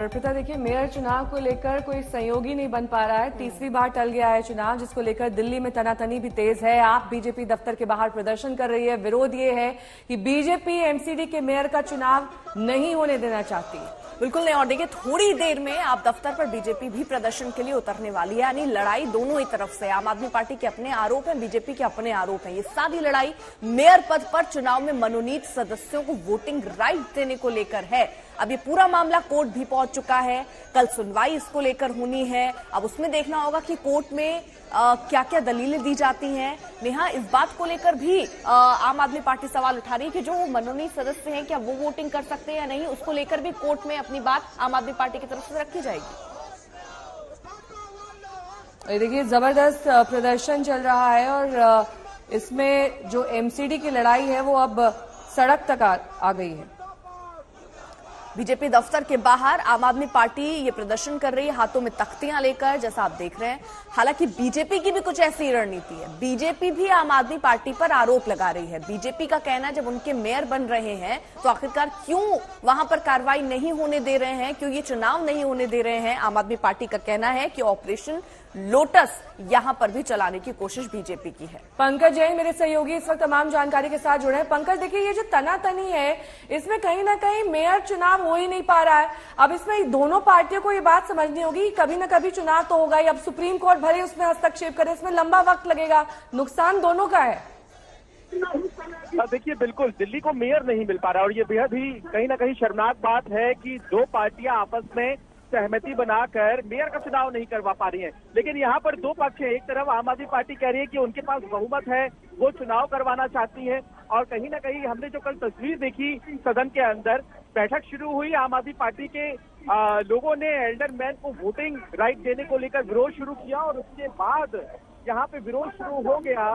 अर्पिता, देखिए मेयर चुनाव को लेकर कोई सहयोगी नहीं बन पा रहा है। तीसरी बार टल गया है चुनाव, जिसको लेकर दिल्ली में तनातनी भी तेज है। आप बीजेपी दफ्तर के बाहर प्रदर्शन कर रही है। विरोध ये है कि बीजेपी एमसीडी के मेयर का चुनाव नहीं होने देना चाहती। बिल्कुल नहीं। और देखिए थोड़ी देर में आप दफ्तर पर बीजेपी भी प्रदर्शन के लिए उतरने वाली है। यानी लड़ाई दोनों ही तरफ से। आम आदमी पार्टी के अपने आरोप हैं, बीजेपी के अपने आरोप हैं। ये सारी लड़ाई मेयर पद पर चुनाव में मनोनीत सदस्यों को वोटिंग राइट देने को लेकर है। अब ये पूरा मामला कोर्ट भी पहुंच चुका है। कल सुनवाई इसको लेकर होनी है। अब उसमें देखना होगा कि कोर्ट में क्या क्या दलीलें दी जाती हैं। नेहा, इस बात को लेकर भी आम आदमी पार्टी सवाल उठा रही है कि जो मनोनीत सदस्य हैं क्या वो वोटिंग कर सकते हैं या नहीं। उसको लेकर भी कोर्ट में अपनी बात आम आदमी पार्टी की तरफ से रखी जाएगी। देखिए जबरदस्त प्रदर्शन चल रहा है और इसमें जो एमसीडी की लड़ाई है वो अब सड़क तक आ गई है। बीजेपी दफ्तर के बाहर आम आदमी पार्टी ये प्रदर्शन कर रही है, हाथों में तख्तियां लेकर, जैसा आप देख रहे हैं। हालांकि बीजेपी की भी कुछ ऐसी रणनीति है। बीजेपी भी आम आदमी पार्टी पर आरोप लगा रही है। बीजेपी का कहना है जब उनके मेयर बन रहे हैं तो आखिरकार क्यों वहां पर कार्रवाई नहीं होने दे रहे हैं, क्यों ये चुनाव नहीं होने दे रहे हैं। आम आदमी पार्टी का कहना है कि ऑपरेशन लोटस यहां पर भी चलाने की कोशिश बीजेपी की है। पंकज जैन मेरे सहयोगी इस वक्त तमाम जानकारी के साथ जुड़े हैं। पंकज, देखिए ये जो तनातनी है इसमें कहीं ना कहीं मेयर चुनाव हो ही नहीं पा रहा है। अब इसमें दोनों पार्टियों को ये बात समझनी होगी कि कभी ना कभी चुनाव तो होगा ही। अब सुप्रीम कोर्ट भले उसमें हस्तक्षेप करे, इसमें लंबा वक्त लगेगा, नुकसान दोनों का है। देखिए बिल्कुल दिल्ली को मेयर नहीं मिल पा रहा और ये बेहद ही कहीं ना कहीं शर्मनाक बात है कि दो पार्टियां आपस में सहमति बनाकर मेयर का चुनाव नहीं करवा पा रही हैं। लेकिन यहाँ पर दो पक्ष है। एक तरफ आम आदमी पार्टी कह रही है कि उनके पास बहुमत है, वो चुनाव करवाना चाहती है। और कहीं ना कहीं हमने जो कल तस्वीर देखी सदन के अंदर, बैठक शुरू हुई, आम आदमी पार्टी के लोगों ने एल्डरमैन को वोटिंग राइट देने को लेकर विरोध शुरू किया और उसके बाद यहाँ पे विरोध शुरू हो गया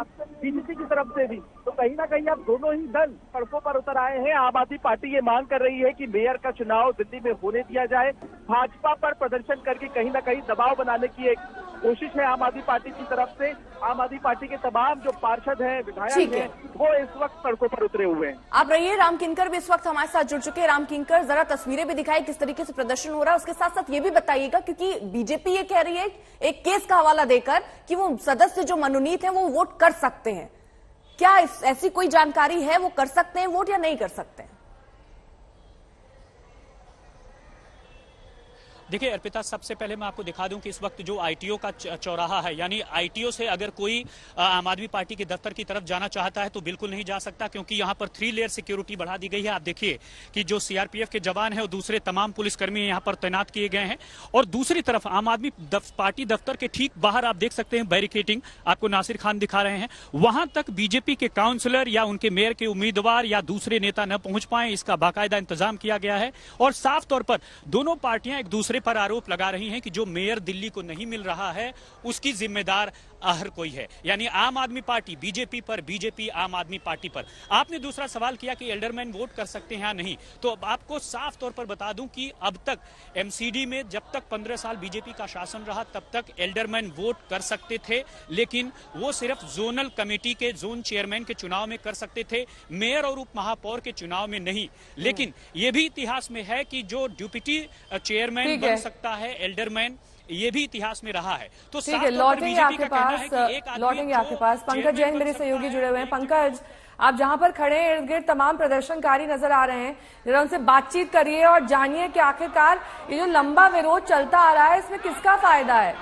बीजेपी की तरफ से भी। तो कहीं ना कहीं अब दोनों ही दल सड़कों पर उतर आए हैं। आम आदमी पार्टी ये मांग कर रही है कि मेयर का चुनाव दिल्ली में होने दिया जाए। भाजपा पर प्रदर्शन करके कहीं ना कहीं दबाव बनाने की एक कोशिश है आम आदमी पार्टी की तरफ से। आम आदमी पार्टी के तमाम जो पार्षद हैं, विधायक हैं, वो इस वक्त सड़कों पर उतरे हुए हैं। आप रहिए, राम किंकर भी इस वक्त हमारे साथ जुड़ चुके हैं। राम किंकर, जरा तस्वीरें भी दिखाई किस तरीके से प्रदर्शन हो रहा है। उसके साथ साथ ये भी बताइएगा, क्योंकि बीजेपी ये कह रही है एक केस का हवाला देकर कि वो सदस्य जो मनोनीत है वो वोट कर सकते हैं। क्या ऐसी कोई जानकारी है, वो कर सकते हैं वोट या नहीं कर सकते हैं? देखिए अर्पिता, सबसे पहले मैं आपको दिखा दूं कि इस वक्त जो आईटीओ का चौराहा है, यानी आईटीओ से अगर कोई आम आदमी पार्टी के दफ्तर की तरफ जाना चाहता है तो बिल्कुल नहीं जा सकता, क्योंकि यहां पर 3 लेयर सिक्योरिटी बढ़ा दी गई है। आप देखिए कि जो सीआरपीएफ के जवान हैं और दूसरे तमाम पुलिसकर्मी यहां पर तैनात किए गए हैं। और दूसरी तरफ आम आदमी पार्टी दफ्तर के ठीक बाहर आप देख सकते हैं बैरिकेटिंग, आपको नासिर खान दिखा रहे हैं। वहां तक बीजेपी के काउंसलर या उनके मेयर के उम्मीदवार या दूसरे नेता न पहुंच पाए, इसका बाकायदा इंतजाम किया गया है। और साफ तौर पर दोनों पार्टियां एक दूसरे पर आरोप लगा रही हैं कि जो मेयर दिल्ली को नहीं मिल रहा है उसकी जिम्मेदार हर कोई है, यानी आम आदमी पार्टी बीजेपी पर, बीजेपी आम आदमी पार्टी पर। आपने दूसरा सवाल किया कि एल्डरमैन वोट कर सकते हैं या नहीं, तो अब आपको साफ तौर पर बता दूं कि अब तक एमसीडी में जब तक 15 साल बीजेपी का शासन रहा तब तक एल्डरमैन वोट कर सकते थे, लेकिन वो सिर्फ जोनल कमेटी के जोन चेयरमैन के चुनाव में कर सकते थे, मेयर और उप महापौर के चुनाव में नहीं। लेकिन ये भी इतिहास में है कि जो डिप्टी चेयरमैन बन सकता है एल्डरमैन, ये भी इतिहास में रहा है। तो ठीक है, लौटेंगे आपके पास। पंकज जैन मेरे सहयोगी जुड़े हुए हैं। पंकज, आप जहां पर खड़े हैं इर्द गिर्द तमाम प्रदर्शनकारी नजर आ रहे हैं, जरा उनसे बातचीत करिए और जानिए कि आखिरकार ये जो लंबा विरोध चलता आ रहा है इसमें किसका फायदा है।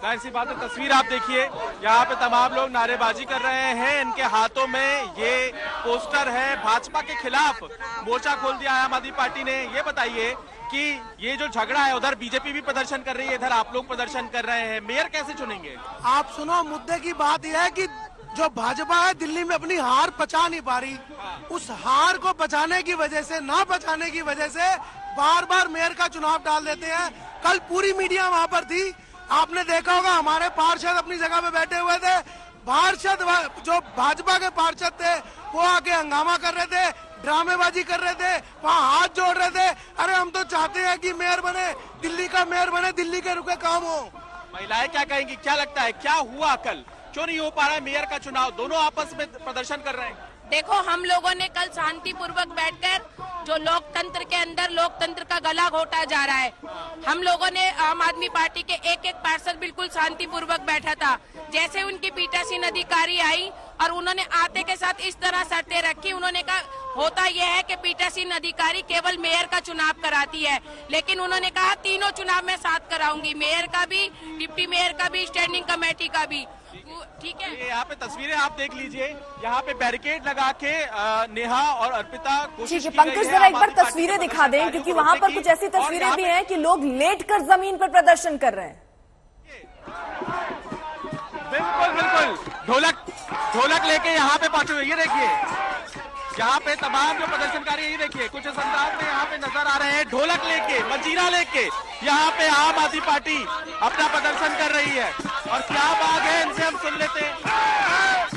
जाहिर सी बात है, तस्वीर आप देखिए, यहाँ पे तमाम लोग नारेबाजी कर रहे हैं। इनके हाथों में ये पोस्टर है, भाजपा के खिलाफ मोर्चा खोल दिया है आम आदमी पार्टी ने। ये बताइए कि ये जो झगड़ा है, उधर बीजेपी भी प्रदर्शन कर रही है, इधर आप लोग प्रदर्शन कर रहे हैं, मेयर कैसे चुनेंगे? आप सुनो, मुद्दे की बात यह है कि जो भाजपा है दिल्ली में अपनी हार पचा नहीं पा रही। उस हार को बचाने की वजह से, ना बचाने की वजह से बार बार मेयर का चुनाव डाल देते हैं। कल पूरी मीडिया वहां पर थी, आपने देखा होगा, हमारे पार्षद अपनी जगह पे बैठे हुए थे। पार्षद जो भाजपा के पार्षद थे वो आके हंगामा कर रहे थे, ड्रामेबाजी कर रहे थे, वहाँ हाथ जोड़ रहे थे। अरे हम तो चाहते हैं कि मेयर बने, दिल्ली का मेयर बने, दिल्ली के रुके काम हो। महिलाएं क्या कहेंगी, क्या लगता है क्या हुआ कल, क्यों नहीं हो पा रहा है मेयर का चुनाव? दोनों आपस में प्रदर्शन कर रहे हैं। देखो, हम लोगों ने कल शांतिपूर्वक बैठकर जो लोकतंत्र के अंदर लोकतंत्र का गला घोटा जा रहा है, हम लोगों ने आम आदमी पार्टी के एक एक पार्षद बिल्कुल शांतिपूर्वक बैठा था। जैसे उनकी पीठासीन अधिकारी आई और उन्होंने आते के साथ इस तरह शर्तें रखी, उन्होंने कहा होता यह है कि पीठासीन अधिकारी केवल मेयर का चुनाव कराती है, लेकिन उन्होंने कहा तीनों चुनाव मैं साथ कराऊंगी, मेयर का भी, डिप्टी मेयर का भी, स्टैंडिंग कमेटी का भी। ठीक है, ये यहाँ पे तस्वीरें आप देख लीजिए, यहाँ पे बैरिकेड लगा के नेहा और अर्पिता कोशिश की गई है। पंकज जरा एक बार तस्वीरें दिखा दें, क्योंकि वहां पर कुछ ऐसी तस्वीरें भी हैं कि लोग लेटकर जमीन पर प्रदर्शन कर रहे हैं। बिल्कुल बिल्कुल, ढोलक लेके यहाँ पे पहुंचे हुए, ये देखिए यहाँ पे तमाम जो प्रदर्शनकारी, ये देखिए कुछ इस अंदाज में यहाँ पे नजर आ रहे हैं, ढोलक लेके, मंजीरा लेके यहाँ पे आम आदमी पार्टी अपना प्रदर्शन कर रही है। और क्या बात है, इनसे हम सुन लेते हैं।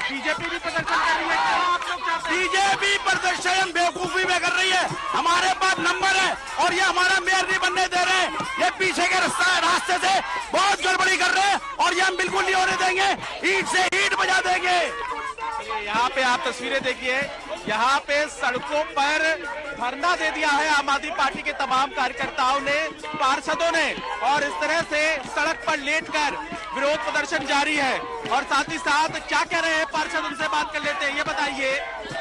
बीजेपी भी प्रदर्शन कर रही है, क्या आप लोग चाहते हैं? बीजेपी प्रदर्शन बेवकूफी में कर रही है, हमारे पास नंबर है और ये हमारा मेयर नहीं बनने दे रहे हैं। ये पीछे के रास्ते से बहुत गड़बड़ी कर रहे हैं और ये हम बिल्कुल नहीं होने देंगे, ईंट से ईंट बजा देंगे। यहाँ पे आप तस्वीरें देखिए, यहाँ पे सड़कों पर धरना दे दिया है आम आदमी पार्टी के तमाम कार्यकर्ताओं ने, पार्षदों ने, और इस तरह से सड़क पर लेटकर विरोध प्रदर्शन जारी है। और साथ ही साथ क्या कह रहे हैं पार्षद, उनसे बात कर लेते हैं। ये बताइए,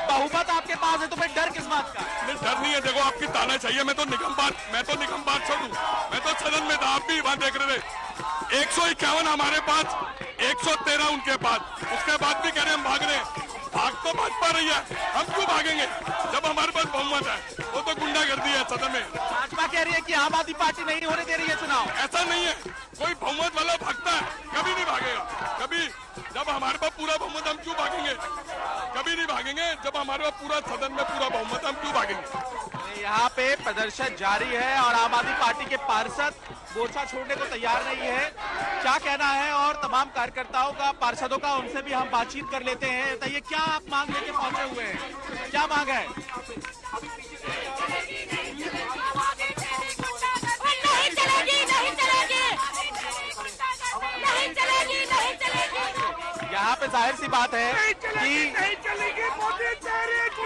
बहुमत आपके पास है तो फिर डर किस बात का? डर नहीं है, देखो आपकी ताना चाहिए, मैं तो निगम बात छोड़ू, मैं तो सदन में था, आप भी वहां देख रहे थे। 151 हमारे पास, 113 उनके पास, उसके बाद भी कह रहे हम भाग रहे हैं। भाग तो भाजपा रही है, हम क्यों भागेंगे जब हमारे पास बहुमत है? वो तो गुंडागर्दी है सदन में। भाजपा कह रही है कि आम आदमी पार्टी नहीं होने दे रही है चुनाव। ऐसा नहीं है, कोई बहुमत वाला भागता है, कभी नहीं भागेगा। कभी जब हमारे पास पूरा बहुमत, हम क्यों भागेंगे? कभी नहीं भागेंगे जब हमारे पास पूरा सदन में पूरा बहुमत, हम क्यों भागेंगे? यहाँ पे प्रदर्शन जारी है और आम आदमी पार्टी के पार्षद मोर्चा छोड़ने को तैयार नहीं है। क्या कहना है और तमाम कार्यकर्ताओं का, पार्षदों का, उनसे भी हम बातचीत कर लेते हैं। बताइए, क्या आप मांग लेके पहुंचे हुए हैं, क्या मांग है? नहीं चलेगी, नहीं चलेगी, नहीं चलेगी, नहीं चलेगी। यहाँ पे जाहिर सी बात है कि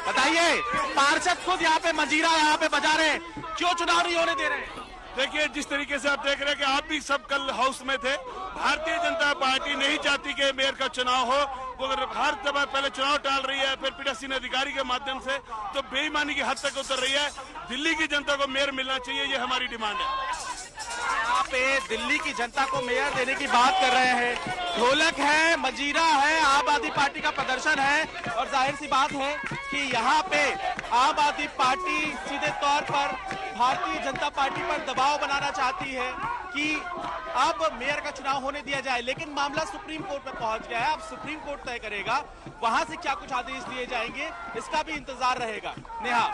बताइए, पार्षद खुद यहाँ पे मंजीरा यहाँ पे बजा रहे, क्यों चुनाव नहीं होने दे रहे? देखिए, जिस तरीके से आप देख रहे हैं कि आप भी सब कल हाउस में थे, भारतीय जनता पार्टी नहीं चाहती कि मेयर का चुनाव हो। वो अगर हर दफा पहले चुनाव टाल रही है, फिर पीठासीन अधिकारी के माध्यम से, तो बेईमानी की हद तक उतर रही है। दिल्ली की जनता को मेयर मिलना चाहिए, ये हमारी डिमांड है। यहाँ पे दिल्ली की जनता को मेयर देने की बात कर रहे हैं, ढोलक है, मंजीरा है, आम आदमी पार्टी का प्रदर्शन है। और जाहिर सी बात है कि यहाँ पे आम आदमी पार्टी सीधे तौर पर भारतीय जनता पार्टी पर दबाव बनाना चाहती है कि अब मेयर का चुनाव होने दिया जाए। लेकिन मामला सुप्रीम कोर्ट में पहुंच गया है, अब सुप्रीम कोर्ट तय करेगा वहां से क्या कुछ आदेश दिए जाएंगे, इसका भी इंतजार रहेगा। नेहा,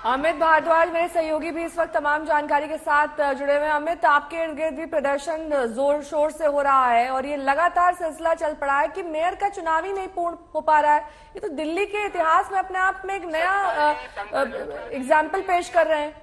अमित भारद्वाज मेरे सहयोगी भी इस वक्त तमाम जानकारी के साथ जुड़े हुए हैं। अमित, आपके इर्द गिर्द भी प्रदर्शन जोर शोर से हो रहा है और ये लगातार सिलसिला चल पड़ा है कि मेयर का चुनाव ही नहीं पूर्ण हो पा रहा है। ये तो दिल्ली के इतिहास में अपने आप में एक नया एग्जाम्पल पेश कर रहे हैं।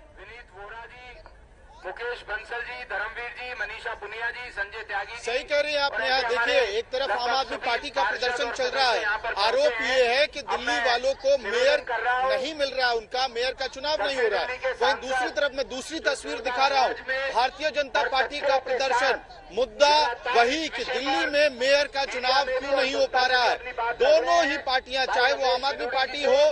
मुकेश बंसल जी, धर्मवीर जी, मनीषा पुनिया जी, संजय त्यागी। सही कह रही हैं आप। यहाँ देखिए, एक तरफ आम आदमी पार्टी का प्रदर्शन चल रहा है, आरोप ये है कि दिल्ली वालों को मेयर नहीं मिल रहा है, उनका मेयर का चुनाव नहीं हो रहा है। वहीं दूसरी तरफ मैं दूसरी तस्वीर दिखा रहा हूँ, भारतीय जनता पार्टी का प्रदर्शन, मुद्दा वही कि दिल्ली में मेयर का चुनाव क्यों नहीं हो पा रहा है। दोनों ही पार्टियां, चाहे वो आम आदमी पार्टी हो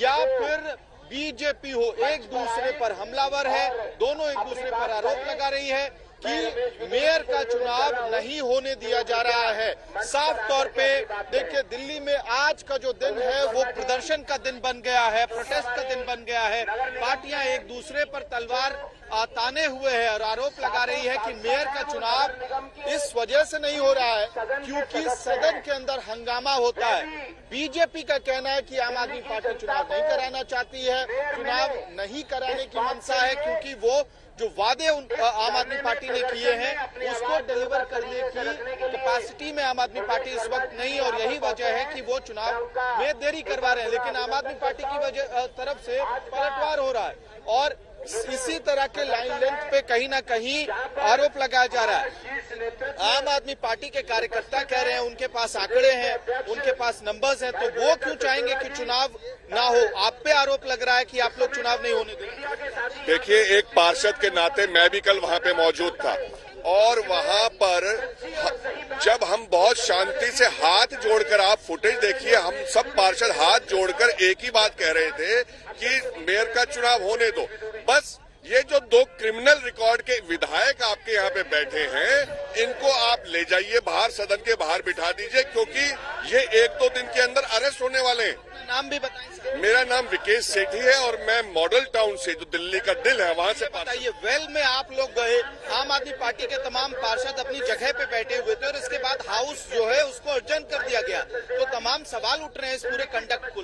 या फिर बीजेपी हो, एक दूसरे पर हमलावर है। दोनों एक दूसरे पर आरोप लगा रही है कि मेयर का चुनाव नहीं होने दिया जा रहा है। साफ तौर पे देखिए, दिल्ली में आज का जो दिन है वो प्रदर्शन का दिन बन गया है, प्रोटेस्ट का दिन बन गया है। पार्टियां एक दूसरे पर तलवार ताने हुए हैं और आरोप लगा रही है कि मेयर का चुनाव इस वजह से नहीं हो रहा है क्योंकि सदन के अंदर हंगामा होता है। बीजेपी का कहना है कि आम आदमी पार्टी चुनाव नहीं कराना चाहती है, चुनाव नहीं कराने की मंशा है क्योंकि वो जो वादे आम आदमी पार्टी ने किए हैं उसको डिलीवर करने की कैपेसिटी में आम आदमी पार्टी इस वक्त नहीं, और यही वजह है कि वो चुनाव में देरी करवा रहे हैं। लेकिन आम आदमी पार्टी की तरफ से पलटवार हो रहा है और इसी तरह के लाइन लेंथ पे कहीं ना कहीं आरोप लगाया जा रहा है। आम आदमी पार्टी के कार्यकर्ता कह रहे हैं उनके पास आंकड़े हैं, उनके पास नंबर्स हैं, तो वो क्यों चाहेंगे कि चुनाव ना हो? आप पे आरोप लग रहा है कि आप लोग चुनाव नहीं होने देंगे। देखिए, एक पार्षद के नाते मैं भी कल वहां पे मौजूद था और वहां पर जब हम बहुत शांति से हाथ जोड़कर, आप फुटेज देखिए, हम सब पार्षद हाथ जोड़कर एक ही बात कह रहे थे कि मेयर का चुनाव होने दो। बस ये जो दो क्रिमिनल रिकॉर्ड के विधायक आपके यहाँ पे बैठे हैं, इनको आप ले जाइए बाहर, सदन के बाहर बिठा दीजिए, क्योंकि ये 1-2 दिन के अंदर अरेस्ट होने वाले हैं। नाम भी बताइए। मेरा नाम विकेश सेठी है और मैं मॉडल टाउन से, जो दिल्ली का दिल है, वहाँ से बताइए। वेल में आप लोग गए, आम आदमी पार्टी के तमाम पार्षद अपनी जगह पे बैठे हुए थे और इसके बाद हाउस जो है उसको अर्जन कर दिया गया, तो तमाम सवाल उठ रहे हैं इस पूरे कंडक्ट को।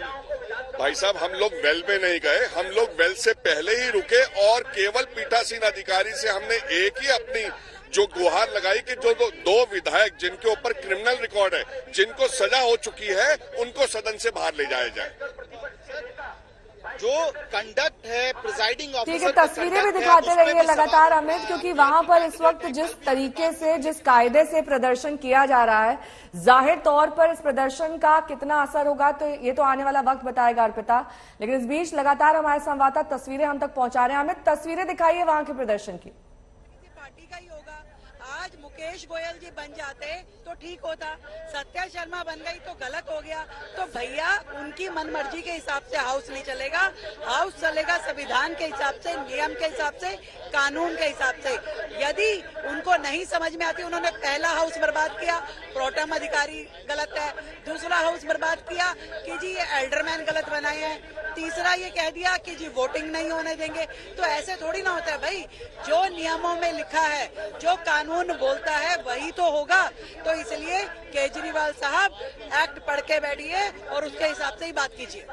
भाई साहब, हम लोग वेल में नहीं गए, हम लोग वेल से पहले ही रुके और केवल पीठासीन अधिकारी से हमने एक ही अपनी जो गुहार लगाई कि जो दो विधायक जिनके ऊपर क्रिमिनल रिकॉर्ड है, जिनको सजा हो चुकी है, उनको सदन से बाहर ले जाया जाए। जो कंडक्ट है प्रिजाइडिंग ऑफिसर, ठीक है, तस्वीरें भी दिखाते रहिए लगातार अमित, क्योंकि वहां पर इस वक्त जिस तरीके से, जिस कायदे से प्रदर्शन किया जा रहा है, जाहिर तौर पर इस प्रदर्शन का कितना असर होगा तो ये तो आने वाला वक्त बताएगा अर्पिता। लेकिन इस बीच लगातार हमारे संवाददाता तस्वीरें हम तक पहुंचा रहे हैं। अमित, तस्वीरें दिखाइए वहां के प्रदर्शन की। पार्टी का ही होगा। आज मुकेश गोयल जी बन जाते तो ठीक होता, सत्या शर्मा बन गई तो गलत हो गया। तो भैया उनकी मनमर्जी के हिसाब से हाउस नहीं चलेगा, हाउस चलेगा संविधान के हिसाब से, नियम के हिसाब से, कानून के हिसाब से। यदि उनको नहीं समझ में आती, उन्होंने पहला हाउस बर्बाद किया, प्रोटेम अधिकारी गलत है, दूसरा हाउस बर्बाद किया कि जी ये एल्डरमैन गलत बनाए हैं, तीसरा ये कह दिया कि जी वोटिंग नहीं होने देंगे। तो ऐसे थोड़ी ना होता है भाई, जो नियमों में लिखा है, जो कानून बोलता है वही तो होगा। तो इसलिए केजरीवाल साहब एक्ट पढ़ के बैठिए और उसके हिसाब से ही बात कीजिए।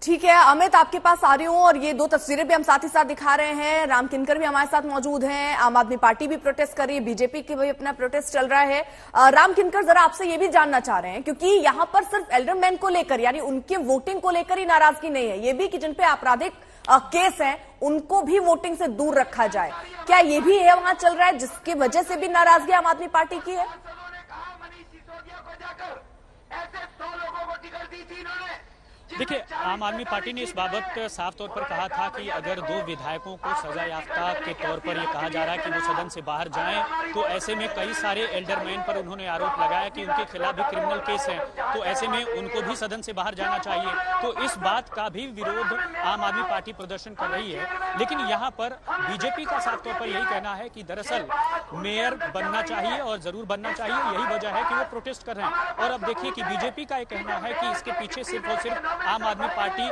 ठीक है अमित, आपके पास आ रही हूं और ये 2 तस्वीरें भी हम साथ ही साथ दिखा रहे हैं। राम किनकर भी हमारे साथ मौजूद हैं, आम आदमी पार्टी भी प्रोटेस्ट कर रही है, बीजेपी की भी अपना प्रोटेस्ट चल रहा है। राम किनकर, जरा आपसे ये भी जानना चाह रहे हैं, क्योंकि यहां पर सिर्फ एल्डरमैन को लेकर, यानी उनके वोटिंग को लेकर ही नाराजगी नहीं है, ये भी कि जिन पे आपराधिक केस है उनको भी वोटिंग से दूर रखा जाए। क्या ये भी है वहां चल रहा है, जिसकी वजह से भी नाराजगी आम आदमी पार्टी की है? देखिए, आम आदमी पार्टी ने इस बाबत साफ तौर पर कहा था कि अगर 2 विधायकों को सजा याफ्ता के तौर पर यह कहा जा रहा है कि वो सदन से बाहर जाएं, तो ऐसे में कई सारे एल्डरमैन पर उन्होंने आरोप लगाया कि उनके खिलाफ भी क्रिमिनल केस हैं, तो ऐसे में उनको भी सदन से बाहर जाना चाहिए। तो इस बात का भी विरोध आम आदमी पार्टी प्रदर्शन कर रही है। लेकिन यहाँ पर बीजेपी का साफ तौर पर यही कहना है कि दरअसल मेयर बनना चाहिए और जरूर बनना चाहिए, यही वजह है कि वो प्रोटेस्ट कर रहे हैं। और अब देखिए कि बीजेपी का यह कहना है कि इसके पीछे सिर्फ और सिर्फ आम आदमी पार्टी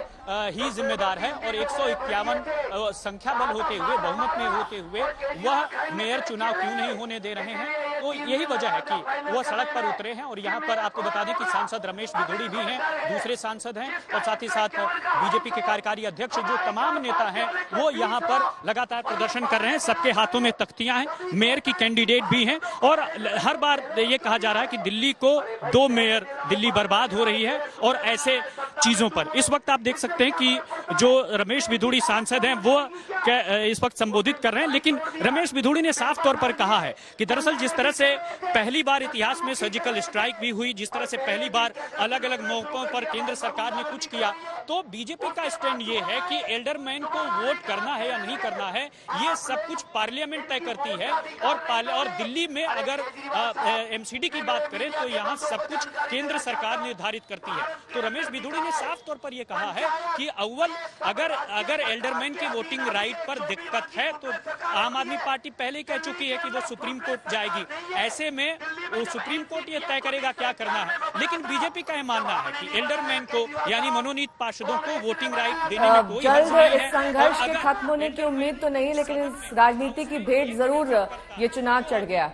ही जिम्मेदार है और 151 संख्या बल होते हुए, बहुमत में होते हुए वह मेयर चुनाव क्यों नहीं होने दे रहे हैं। तो यही वजह है कि वह सड़क पर उतरे हैं। और यहाँ पर आपको बता दें कि सांसद रमेश बिधूड़ी भी हैं, दूसरे सांसद हैं, और साथ ही साथ बीजेपी के कार्यकारी अध्यक्ष जो तमाम नेता हैं वो यहाँ पर लगातार प्रदर्शन कर रहे हैं। सबके हाथों में तख्तियां हैं, मेयर की कैंडिडेट भी हैं और हर बार ये कहा जा रहा है कि दिल्ली को 2 मेयर, दिल्ली बर्बाद हो रही है। और ऐसे चीजों पर इस वक्त आप देख सकते हैं कि जो रमेश बिधूड़ी सांसद हैं वो इस वक्त संबोधित कर रहे हैं। लेकिन रमेश बिधूड़ी ने साफ तौर पर कहा है कि दरअसल जिस तरह से पहली बार इतिहास में सर्जिकल स्ट्राइक भी हुई, जिस तरह से पहली बार अलग अलग मौकों पर केंद्र सरकार ने कुछ किया, तो बीजेपी का स्टैंड ये है कि एल्डरमैन को वोट करना है या नहीं करना है, ये सब कुछ पार्लियामेंट तय करती है। और दिल्ली में अगर एमसीडी की बात करें तो यहाँ सब कुछ केंद्र सरकार निर्धारित करती है। तो रमेश बिधूड़ी ने साफ तौर पर यह कहा है कि अव्वल अगर एल्डरमैन की वोटिंग राइट पर दिक्कत है तो आम आदमी पार्टी पहले ही कह चुकी है कि वो सुप्रीम कोर्ट जाएगी। ऐसे में वो सुप्रीम कोर्ट ये तय करेगा क्या करना है। लेकिन बीजेपी का यह मानना है कि एल्डरमैन को यानी मनोनीत पार्षदों को वोटिंग राइट देने में कोई हर्ज नहीं है। इस संघर्ष के खत्म होने की उम्मीद तो नहीं, लेकिन इस राजनीति की भेंट जरूर ये चुनाव चढ़ गया।